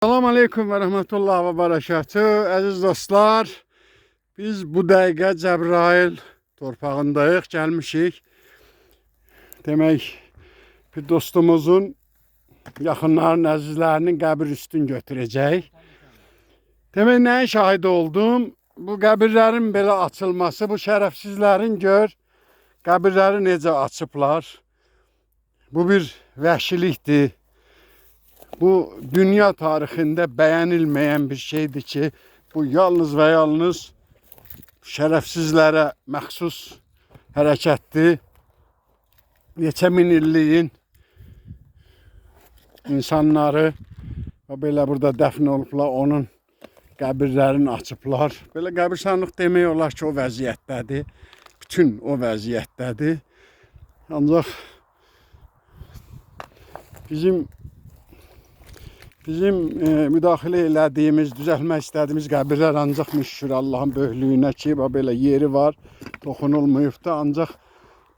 Salam aleyküm ve rahmetullah ve berekatü. Aziz dostlar, biz bu dəqiqə Cəbrayıl torpağındayıq, gəlmişik. Demək, bir dostumuzun yaxınların, əzizlərinin qəbir üstün götürəcək. Demək, nəyə şahid oldum? Bu qəbirlərin belə açılması, bu şərəfsizlərin gör, qəbirləri necə açıblar. Bu bir vəhşilikdir. Bu dünya tarixində bəyənilməyən bir şeydir ki, bu yalnız və yalnız şərəfsizlərə məxsus hərəkətdir. Neçə min illiyin insanları belə burada dəfn olublar, onun qəbirlərini açıblar. Belə qəbirstanlıq demək olar ki, o vəziyyətdədir. Bütün o vəziyyətdədir. Ancaq bizim müdaxilə elədiyimiz, düzəltmək istədiyimiz qəbirlər ancaq şükür Allahın böyüklüyünə ki, belə yeri var, toxunulmayıb da, ancaq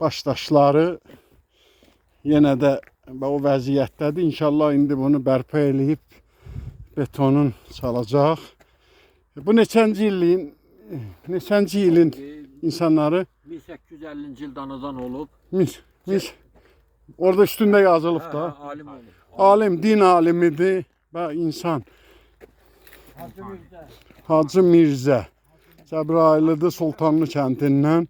başdaşları yenə də o vəziyyətdədir. İnşallah indi bunu bərpa eləyib betonun salacaq. Bu neçənci ilin insanları? 1850-ci ildə anadan olub. Orada üstündə yazılıb da. Alim olub. Alim, din alimidir və insan. Hacı Mirzə. Cəbrayılıdır, Sultanlı kəntindən.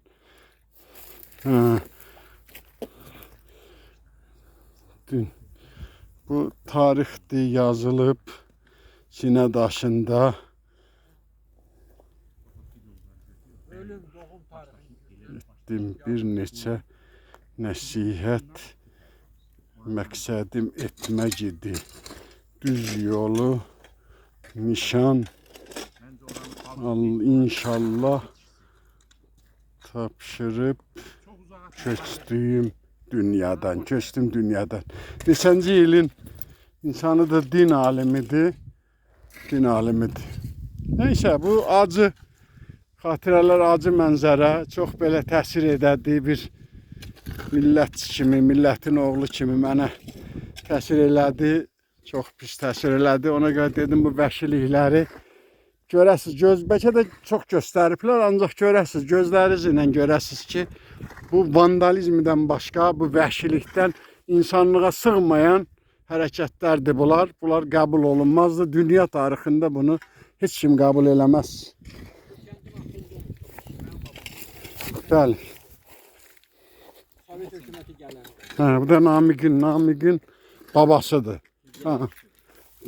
Bu tarixdir, yazılıb sinə daşında. Etdim bir neçə nəsihət. Məqsədim etmək idi. Düz yolu nişan inşallah tapşırıb köçdüm dünyadan. Neçənci ilin insanı da din alimidir. Neysə, bu acı xatirələr, acı mənzərə çox belə təsir edədi bir millət kimi, millətin oğlu kimi mənə təsir elədi. Çox pis təsir elədi. Ona görə dedim bu vəhşilikləri görəsiz. Bəlkə də çox göstəriblər, ancaq görəsiz. Gözlərinizlə görəsiz ki, bu vandalizmdən başqa, bu vəhşilikdən insanlığa sığmayan hərəkətlərdir bunlar. Bunlar qəbul olunmazdı. Dünya tarixində bunu heç kim qəbul eləməz. Bəli. Bu da Namiqin babasıdır.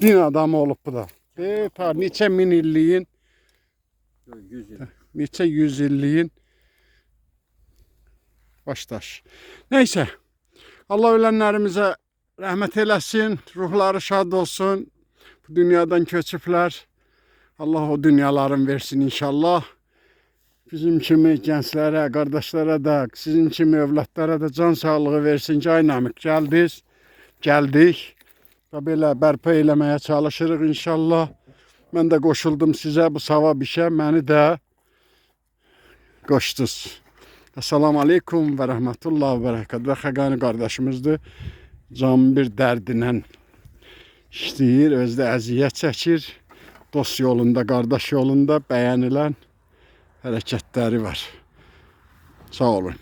Din adamı olub bu da. Neçə min illiyin, neçə yüz illiyin başdaş. Neysə, Allah ölənlərimizə rəhmət eləsin, ruhları şad olsun. Bu dünyadan köçüblər. Allah o dünyaların versin inşallah. Bizim kimi gənclərə, qardaşlara da, sizin kimi övladlara da can sağlığı versin ki, ay Namiq, gəldik və belə bərpa eləməyə çalışırıq inşallah. Mən də qoşuldum sizə bu savab işə, məni də qoşdunuz. Assalamu aleykum və rəhmətullah və bərəkət. Və Xəqani qardaşımızdır, can bir dərdinə işləyir, özdə əziyyət çəkir. Dost yolunda, qardaş yolunda bəyənilən hərəkətləri var. Sağ olun.